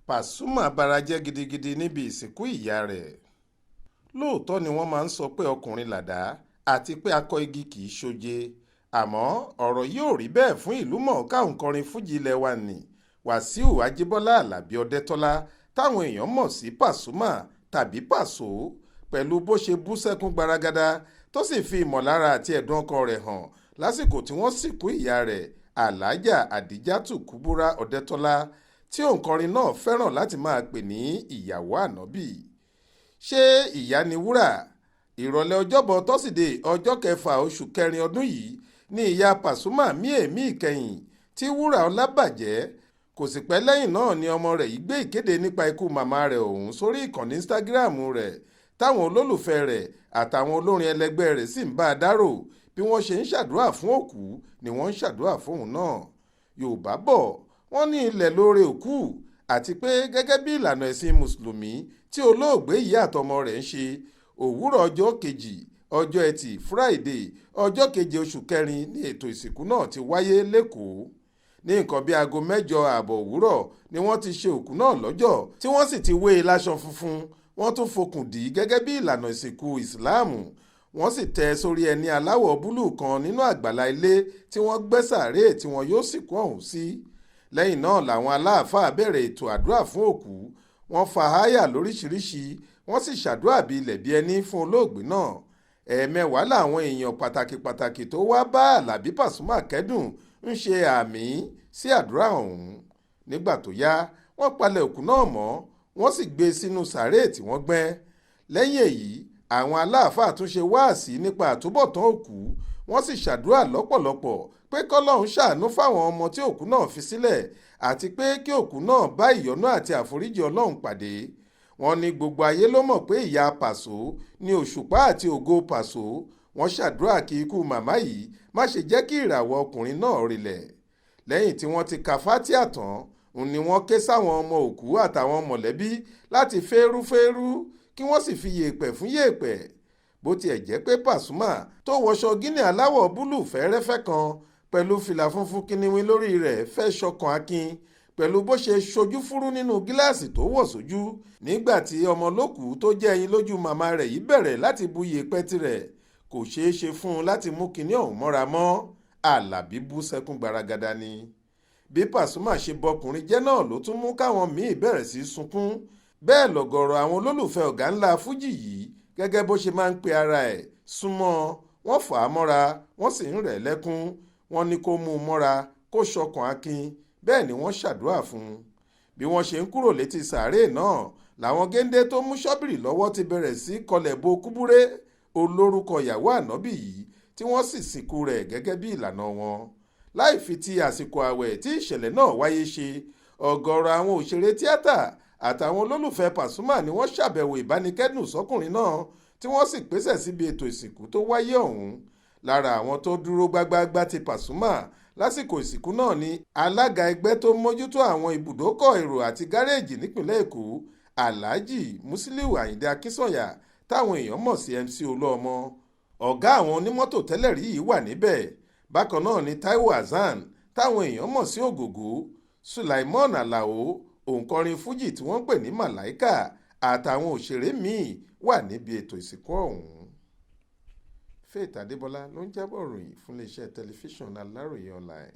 Pasuma bara jẹ́ gidigidi níbi ìsìnkú ìyá rẹ̀. Lóòótọ́ ni wọ́n máa ń sọ pé ọkùnrin làdá àti pé akọ igi kì í ṣoje, àmọ́ ọ̀rọ̀ yìí ò rí bẹ́ẹ̀ fún ìlúmọ̀ọ́ká òǹkọrin fújì ilẹ̀ wa nì Wàsíù Ajíbọ́lá Àlàbí Ọdẹ́tọ́lá táwọn èèyàn mọ̀ sí Pasuma tàbí Paso, pẹ̀lú bó ṣe bú sẹ́kún gbaragada tó sì fi ìmọ̀lára àti ẹ̀dùn ọkàn rẹ̀ hàn lásìkò tí wọ́n sìnkú ìyá rẹ̀ Alhaja Adijatu Kubura Ọdẹ́tọ́lá tí òǹkọrin náà fẹ́ràn láti máa pè ní ìyàwó ànábì. Ṣé ìyá ni wúrà? Ìrọ̀lẹ́ ọjọ́bọ̀ tọ́sídẹ̀ẹ́ ọjọ́ 6 oṣù kẹrin ọdún yìí ni ìyá Pasuma mí èémí ìkẹyìn tí wúrà ọlá bàjẹ́. Kò sì pẹ́ lẹ́yìn náà ni ọmọ rẹ̀ yìí gbé ìkéde nípa ikú màmá rẹ̀ ọ̀hún sórí ìkànnì Instagram rẹ̀ táwọn olólùfẹ́ rẹ̀ àtàwọn olórin ẹlẹgbẹ́ rẹ̀ sì ń bá a dárò. Bí wọ́n ṣe ń ṣàdúrà fún òkú ni wọ́n ń ṣàdúrà fóun náà. Yorùbá bọ̀ wọ́n ní ilẹ̀ lóore òkú, àti pé gẹ́gẹ́ bí ìlànà ẹ̀sìn mùsùlùmí tí olóògbé ìyá àtọmọ rẹ̀ ń ṣe, òwúrọ̀ ọjọ́ kejì ọjọ́ ẹtì Friday ọjọ́ keje oṣù kẹrin ni ètò ìsìnkú náà ti wáyé lẹ́kọ̀ọ́. Ní nǹkan bí aago 6 ààbọ̀ òwúrọ̀ ni wọ́n ti ṣe òkú náà lọ́jọ́ tí wọ́n sì ti wé e láṣọ funfun. Wọ́n tún fokùn dì í gẹ́gẹ́ bí ìlànà ìsìnkú ìsìláàmù. Wọ́n sì tẹ́ sórí ẹni aláwọ̀ búlù kan nínú àgbàlá ilé tí wọ́n gbẹ́ sàréè tí wọn yóò sìnkú ọ̀hún sí. Lẹ́yìn náà làwọn aláàfáà bẹ̀rẹ̀ ètò àdúrà fún òkú. Wọ́n fa háyà lóríṣiríṣi, wọ́n sì ṣàdúrà bí ilẹ̀ bí ẹni fún olóògbé náà. Ẹ̀ẹ̀mẹwàá làwọn èèyàn pàtàkì tó wá bá Àlàbí Pasuma kẹ́dùn ń ṣe àmì sí àdúrà ọ̀hún. Nígbà tó yá, wọ́n palẹ̀ òkú náà mọ́, wọ́n sì gbé e sínú sàréè tí wọ́n gbẹ́. Lẹ́yìn èyí, àwọn aláàfáà tún ṣe wáàsí nípa àtúbọ̀tán òkú, wọ́n sì ṣàdúrà lọ́pọ̀lọpọ̀ pé kọ́lọ́run ṣàánú fáwọn ọmọ tí òkú náà fi sílẹ̀ àti pé kí òkú náà bá ìyọ́nú àti àforíjì Ọlọ́run pàdé. Wọ́n ní gbogbo ayé ló mọ̀ pé ìyá Paso ní òṣùpá àti ògo Paso. Wọ́n ṣàdúrà kí ikú màmá yìí má ṣe jẹ́ kí ìràwọ̀ ọkùnrin náà rilẹ̀. Lẹ́yìn tí wọ́n ti ka fátíà tán ni wọ́n ké sáwọn ọmọ òkú àtàwọn mọ̀lẹ́bí láti fẹ́rúfẹ́rú kí wọ́n sì fi yèèpẹ̀ fún yèèpẹ̀. Bó tiẹ̀ jẹ́ pé Pasuma tó wọṣọ gíní aláwọ̀ búlù fẹ́rẹ́fẹ́ kan pẹ̀lú fìlà funfun kíniwín lórí rẹ̀ fẹ́ ṣọkàn akin pẹ̀lú bó ṣe ṣojú fúrú nínú gíláàsì tó wọ̀ sójú nígbà tí ọmọlókù tó jẹ́ ẹyin lójú màmá rẹ̀ yìí bẹ̀rẹ̀ láti bu yèèpẹ̀ tirẹ̀. Kò ṣeé ṣe fún un láti mú kinní ọ̀hún mọ́ra mọ́. Àlàbí bú sẹ́kún gbaragada ni. Bí Pasuma ṣe bọkùnrin jẹ́ náà ló tún mú káwọn míì bẹ̀rẹ̀ sí sunkún. Bẹ́ẹ̀ lọ̀gọ̀rọ̀ àwọn olólùfẹ́ ọ̀gá ńlá fújì yìí gẹ́gẹ́ bó ṣe máa ń pe ara ẹ̀ súnmọ́, wọ́n fà á mọ́ra, wọ́n sì ń rẹ̀ lẹ́kún. Wọ́n ní kó mú un mọ́ra, kó ṣọkàn akin, bẹ́ẹ̀ ni wọ́n ṣàdúrà fún un. Bí wọ́n ṣe ń kúrò létí sàréè náà làwọn géńdé tó mú ṣọ́bìrì lọ́wọ́ ti bẹ̀rẹ̀ sí kọlẹ̀ bo kúbúrẹ́ olórúkọ ìyàwó ànábì yìí tí wọ́n sì sìnkú rẹ̀ gẹ́gẹ́ bí ìlànà wọn. Láì fi ti àsìkò àwẹ̀ tí ìṣẹ̀lẹ̀ náà wáyé ṣe, ọ̀gọ̀rọ̀ àwọn òṣèré tíátà àtàwọn olólùfẹ́ Pasuma ni wọ́n ṣàbẹ̀wò ìbánikẹ́dùn sọ́kùnrin náà tí wọ́n sì pèsè síbi ètò ìsìnkú tó wáyé ọ̀hún. Lára àwọn tó dúró gbágbáágbá ti Pasuma lásìkò ìsìnkú náà ni alága ẹgbẹ́ tó mójútó àwọn ibùdókọ̀ èrò àti gáréèjì nípìnlẹ̀ Èkó, Alhaji Musiliu Ayinde Akínsànyà táwọn èèyàn mọ̀ sí MC Olúọmọ. Ọ̀gá àwọn onímọ́tò tẹ́lẹ̀ rí yìí wà níbẹ̀. Bákan náà ni Taiwo Hassan táwọn èèyàn mọ̀ sí Ògògó, Sulaimon Alao òǹkọrin fújì tí wọ́n ń pè ní Màláíkà àtàwọn òṣèré míì wà níbi ètò ìsìnkú ọ̀hún. Faith Adébọlá ló ń jábọ̀ ròyìn fún iléeṣẹ́ tẹlifíṣàn Aláròye online.